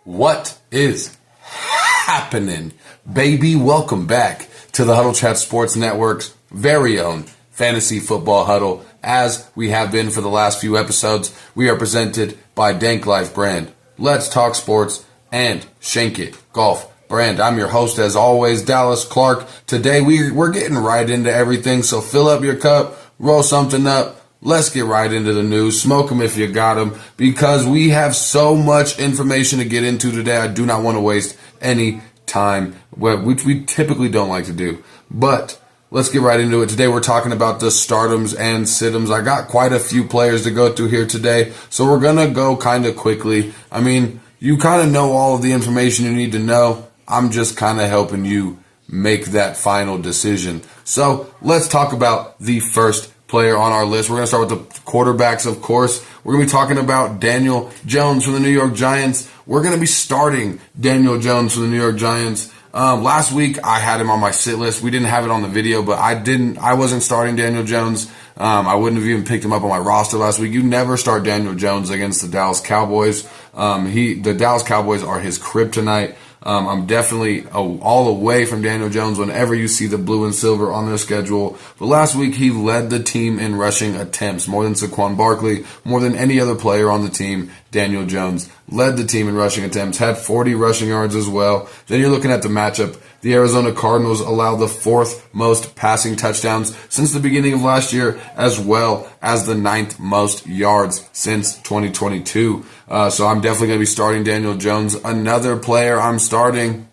What is happening, baby? Welcome back to the Huddle Chat Sports Network's very own fantasy football huddle. As we have been for the last few episodes, we are presented by DanklyfeBrand. Let's talk sports and shank it golf brand. I'm your host, as always, Dallas Clark. Today we're getting right into everything, so fill up your cup, roll something up. Let's get right into the news. Smoke them if you got them, because we have so much information to get into today. I do not want to waste any time, which we typically don't like to do. But let's get right into it. Today we're talking about the stardoms and situms. I got quite a few players to go through here today, so we're going to go kind of quickly. I mean, you kind of know all of the information you need to know. I'm just kind of helping you make that final decision. So let's talk about the first player on our list. We're going to start with the quarterbacks, of course. We're going to be talking about Daniel Jones from the New York Giants. We're going to be starting Daniel Jones from the New York Giants. Last week I had him on my sit list. We didn't have it on the video, but I wasn't starting Daniel Jones. I wouldn't have even picked him up on my roster last week. You never start Daniel Jones against the Dallas Cowboys. The Dallas Cowboys are his kryptonite. I'm definitely all away from Daniel Jones whenever you see the blue and silver on their schedule. But last week, he led the team in rushing attempts, more than Saquon Barkley, more than any other player on the team. Daniel Jones led the team in rushing attempts, had 40 rushing yards as well. Then you're looking at the matchup. The Arizona Cardinals allowed the fourth most passing touchdowns since the beginning of last year, as well as the ninth most yards since 2022. So I'm definitely going to be starting Daniel Jones. Another player I'm starting,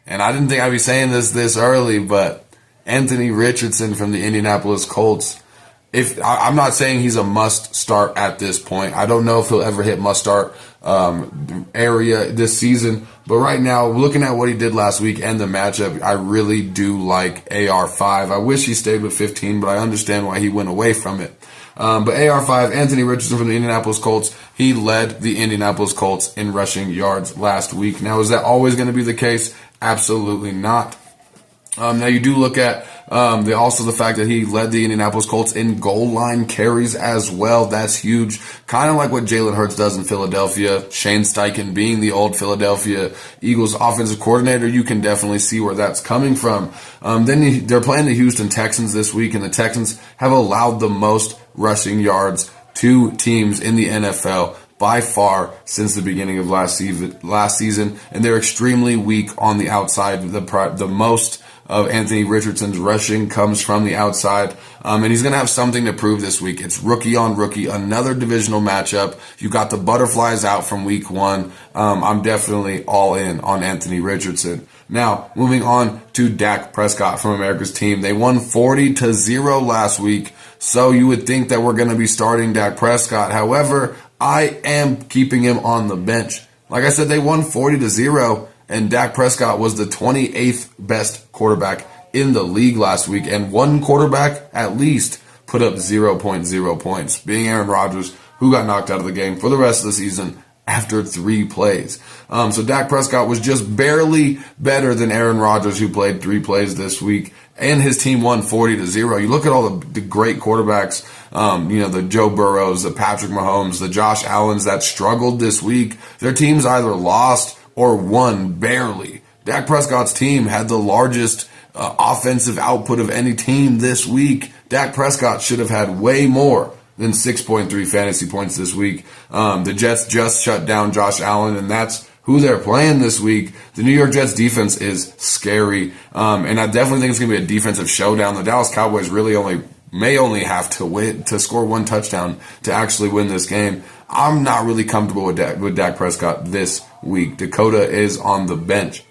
and I didn't think I'd be saying this early, but Anthony Richardson from the Indianapolis Colts. I'm not saying he's a must start at this point. I don't know if he'll ever hit must start area this season, but right now, looking at what he did last week and the matchup, I really do like AR5. I wish he stayed with 15, but I understand why he went away from it. But AR5, Anthony Richardson from the Indianapolis Colts, he led the Indianapolis Colts in rushing yards last week. Now, is that always going to be the case? Absolutely not. Now, you do look at also the fact that he led the Indianapolis Colts in goal line carries as well. That's huge. Kind of like what Jalen Hurts does in Philadelphia. Shane Steichen being the old Philadelphia Eagles offensive coordinator, you can definitely see where that's coming from. Then they're playing the Houston Texans this week, and the Texans have allowed the most rushing yards to teams in the NFL by far since the beginning of last season, and they're extremely weak on the outside. The most of Anthony Richardson's rushing comes from the outside, and he's going to have something to prove this week. It's rookie on rookie, another divisional matchup. You got the Butterflies out from week one. I'm definitely all in on Anthony Richardson. Now, moving on to Dak Prescott from America's team. They won 40-0 last week, so you would think that we're going to be starting Dak Prescott. However, I am keeping him on the bench. Like I said, they won 40-0. And Dak Prescott was the 28th best quarterback in the league last week. And one quarterback at least put up 0.0 points, being Aaron Rodgers, who got knocked out of the game for the rest of the season after 3 plays. So Dak Prescott was just barely better than Aaron Rodgers, who played 3 plays this week. And his team won 40-0. You look at all the great quarterbacks, the Joe Burrows, the Patrick Mahomes, the Josh Allens that struggled this week. Their teams either lost or won barely. Dak Prescott's team had the largest offensive output of any team this week. Dak Prescott should have had way more than 6.3 fantasy points this week. The Jets just shut down Josh Allen, and that's who they're playing this week. The New York Jets defense is scary, and I definitely think it's going to be a defensive showdown. The Dallas Cowboys may only have to score 1 touchdown to actually win this game. I'm not really comfortable with Dak Prescott this week. Dakota is on the bench.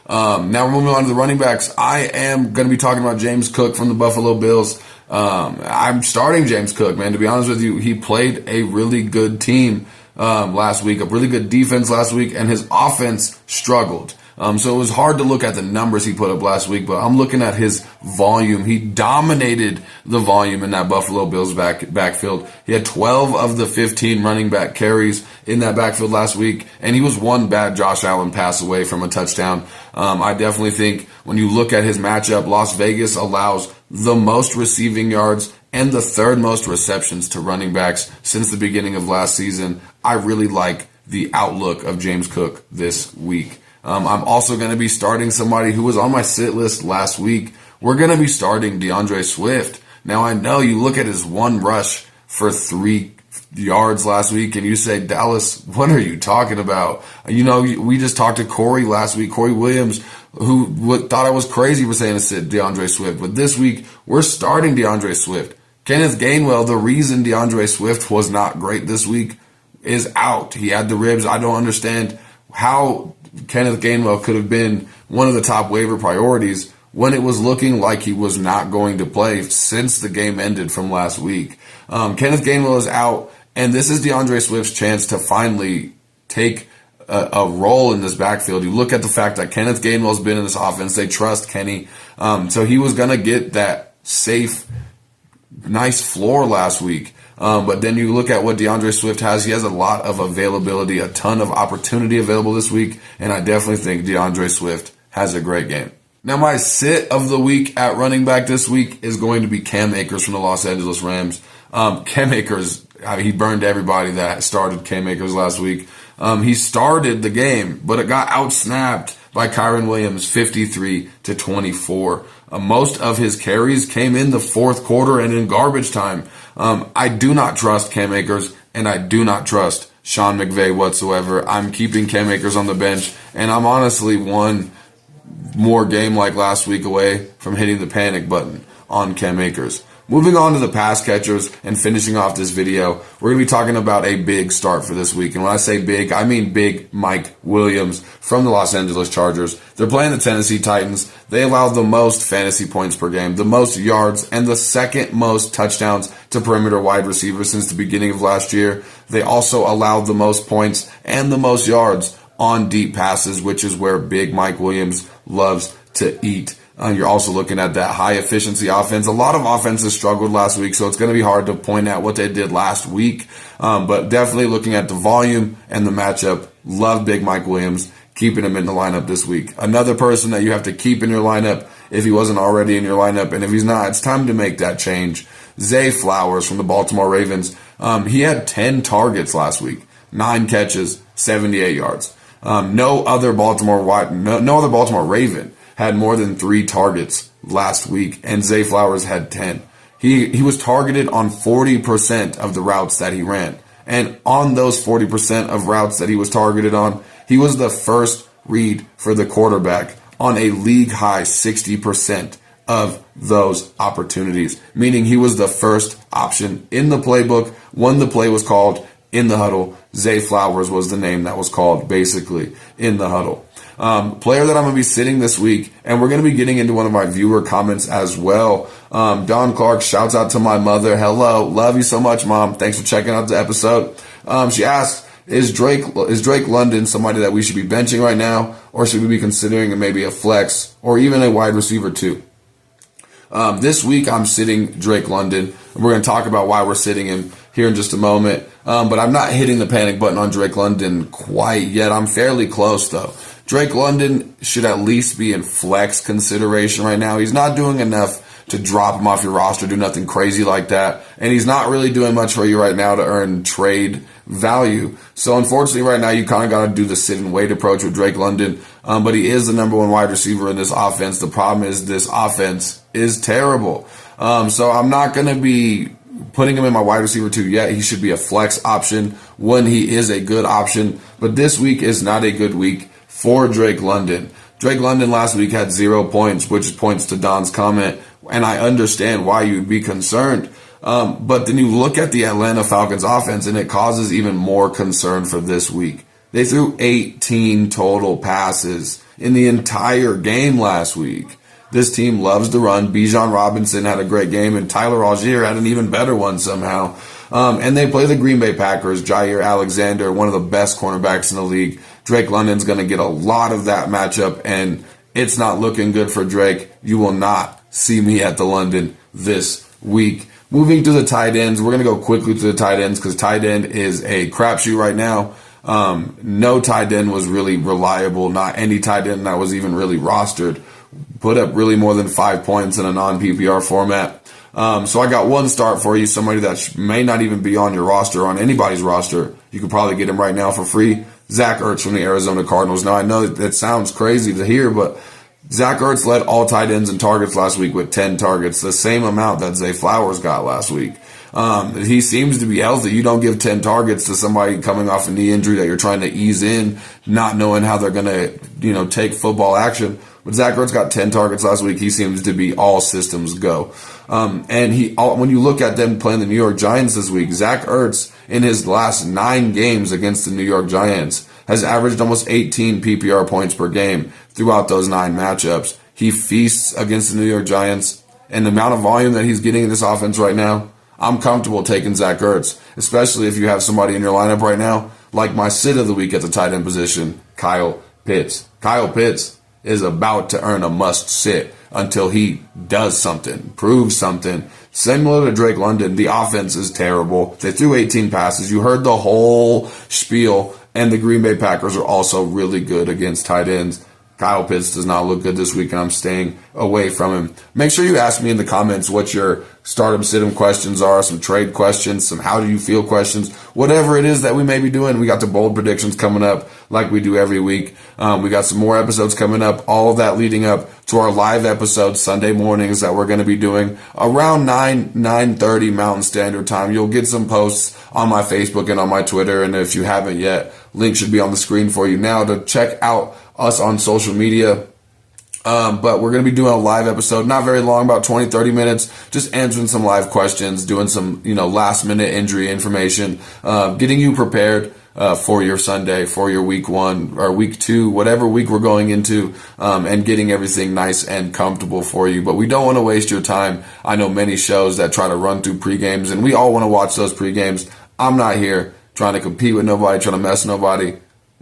Now we're moving on to the running backs. I am going to be talking about James Cook from the Buffalo Bills. I'm starting James Cook, man. To be honest with you, he played a really good team last week, a really good defense last week, and his offense struggled. So it was hard to look at the numbers he put up last week, but I'm looking at his volume. He dominated the volume in that Buffalo Bills backfield. He had 12 of the 15 running back carries in that backfield last week, and he was one bad Josh Allen pass away from a touchdown. I definitely think when you look at his matchup, Las Vegas allows the most receiving yards and the 3rd most receptions to running backs since the beginning of last season. I really like the outlook of James Cook this week. I'm also going to be starting somebody who was on my sit list last week. We're going to be starting DeAndre Swift. Now, I know you look at his one rush for 3 yards last week and you say, Dallas, what are you talking about? You know, we just talked to Corey last week, Corey Williams, who thought I was crazy for saying to sit DeAndre Swift. But this week, we're starting DeAndre Swift. Kenneth Gainwell, the reason DeAndre Swift was not great this week, is out. He had the ribs. I don't understand how Kenneth Gainwell could have been one of the top waiver priorities when it was looking like he was not going to play since the game ended from last week. Kenneth Gainwell is out, and this is DeAndre Swift's chance to finally take a role in this backfield. You look at the fact that Kenneth Gainwell's been in this offense. They trust Kenny. So he was going to get that safe, nice floor last week. But then you look at what DeAndre Swift has. He has a lot of availability, a ton of opportunity available this week. And I definitely think DeAndre Swift has a great game. Now, my sit of the week at running back this week is going to be Cam Akers from the Los Angeles Rams. Cam Akers, he burned everybody that started Cam Akers last week. He started the game, but it got outsnapped by Kyron Williams 53-24. Most of his carries came in the fourth quarter and in garbage time. I do not trust Cam Akers, and I do not trust Sean McVay whatsoever. I'm keeping Cam Akers on the bench, and I'm honestly one more game like last week away from hitting the panic button on Cam Akers. Moving on to the pass catchers and finishing off this video, we're going to be talking about a big start for this week. And when I say big, I mean big Mike Williams from the Los Angeles Chargers. They're playing the Tennessee Titans. They allow the most fantasy points per game, the most yards, and the second most touchdowns to perimeter wide receivers since the beginning of last year. They also allow the most points and the most yards on deep passes, which is where big Mike Williams loves to eat. You're also looking at that high efficiency offense. A lot of offenses struggled last week, so it's going to be hard to point out what they did last week. But definitely looking at the volume and the matchup, love big Mike Williams, keeping him in the lineup this week. Another person that you have to keep in your lineup if he wasn't already in your lineup, and if he's not, it's time to make that change. Zay Flowers from the Baltimore Ravens. He had 10 targets last week, 9 catches, 78 yards. No other Baltimore Raven had more than 3 targets last week, and Zay Flowers had 10. He was targeted on 40% of the routes that he ran. And on those 40% of routes that he was targeted on, he was the first read for the quarterback on a league-high 60% of those opportunities, meaning he was the first option in the playbook when the play was called in the huddle. Zay Flowers was the name that was called basically in the huddle. Player that I'm going to be sitting this week, and we're going to be getting into one of my viewer comments as well. Dawn Clark, shouts out to my mother. Hello. Love you so much, Mom. Thanks for checking out the episode. She asked, is Drake London somebody that we should be benching right now, or should we be considering maybe a flex or even a wide receiver too? This week I'm sitting Drake London. We're going to talk about why we're sitting him here in just a moment. But I'm not hitting the panic button on Drake London quite yet. I'm fairly close though. Drake London should at least be in flex consideration right now. He's not doing enough to drop him off your roster, do nothing crazy like that. And he's not really doing much for you right now to earn trade value. So unfortunately right now you kind of got to do the sit and wait approach with Drake London. But he is the number 1 wide receiver in this offense. The problem is this offense is terrible. So I'm not going to be putting him in my wide receiver 2 yet. He should be a flex option when he is a good option. But this week is not a good week for Drake London. Drake London last week had 0 points, which points to Don's comment, and I understand why you'd be concerned. But then you look at the Atlanta Falcons offense, and it causes even more concern for this week. They threw 18 total passes in the entire game last week. This team loves to run. Bijan Robinson had a great game, and Tyler Algier had an even better one somehow. And they play the Green Bay Packers. Jair Alexander, one of the best cornerbacks in the league. Drake London's going to get a lot of that matchup, and it's not looking good for Drake. You will not see me at the London this week. Moving to the tight ends, we're going to go quickly to the tight ends because tight end is a crapshoot right now. No tight end was really reliable. Not any tight end that was even really rostered put up really more than 5 points in a non-PPR format. So I got one start for you, somebody that may not even be on your roster, on anybody's roster. You could probably get him right now for free. Zach Ertz from the Arizona Cardinals. Now, I know that sounds crazy to hear, but Zach Ertz led all tight ends in targets last week with 10 targets, the same amount that Zay Flowers got last week. He seems to be healthy. You don't give 10 targets to somebody coming off a knee injury that you're trying to ease in, not knowing how they're going to, take football action. But Zach Ertz got 10 targets last week. He seems to be all systems go. And when you look at them playing the New York Giants this week, Zach Ertz in his last 9 games against the New York Giants has averaged almost 18 PPR points per game throughout those 9 matchups. He feasts against the New York Giants, and the amount of volume that he's getting in this offense right now, I'm comfortable taking Zach Ertz, especially if you have somebody in your lineup right now, like my sit of the week at the tight end position, Kyle Pitts. Kyle Pitts is about to earn a must sit until he does something, proves something. Similar to Drake London, the offense is terrible. They threw 18 passes. You heard the whole spiel, and the Green Bay Packers are also really good against tight ends. Kyle Pitts does not look good this week, and I'm staying away from him. Make sure you ask me in the comments what your stardom sit-em questions are, some trade questions, some how do you feel questions, whatever it is that we may be doing. We got the bold predictions coming up like we do every week. We got some more episodes coming up, all of that leading up to our live episodes Sunday mornings that we're going to be doing around 9:30 Mountain Standard Time. You'll get some posts on my Facebook and on my Twitter, and if you haven't yet, link should be on the screen for you now to check out us on social media. But we're going to be doing a live episode, not very long, about 20, 30 minutes, just answering some live questions, doing some, last minute injury information, getting you prepared, for your Sunday, for your week 1 or week 2, whatever week we're going into, and getting everything nice and comfortable for you. But we don't want to waste your time. I know many shows that try to run through pre-games, and we all want to watch those pre-games. I'm not here trying to compete with nobody, trying to mess nobody.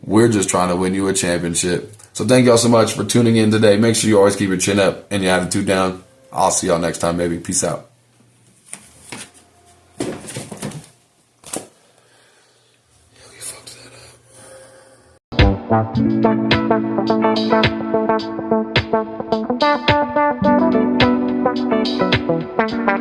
We're just trying to win you a championship. So thank y'all so much for tuning in today. Make sure you always keep your chin up and your attitude down. I'll see y'all next time, baby. Peace out. Yeah, we fucked that up.